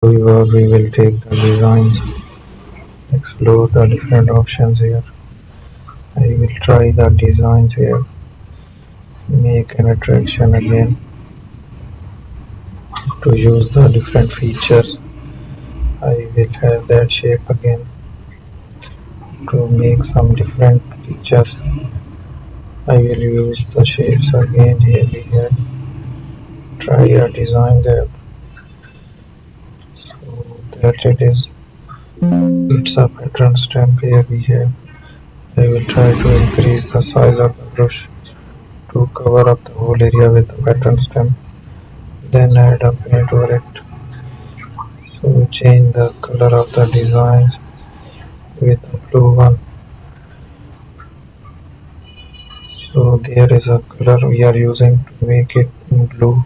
However, we will take the designs, explore the different options here. I will try the designs here, make an attraction again to use the different features. I will have that shape again to make some different pictures. I will use the shapes again. Here we have try a design there, so that it is, it's a pattern stamp. Here we have, I will try to increase the size of the brush to cover up the whole area with the pattern stamp, then add a paint over it. So change the color of the designs with the blue one. So there is a color we are using to make it in blue.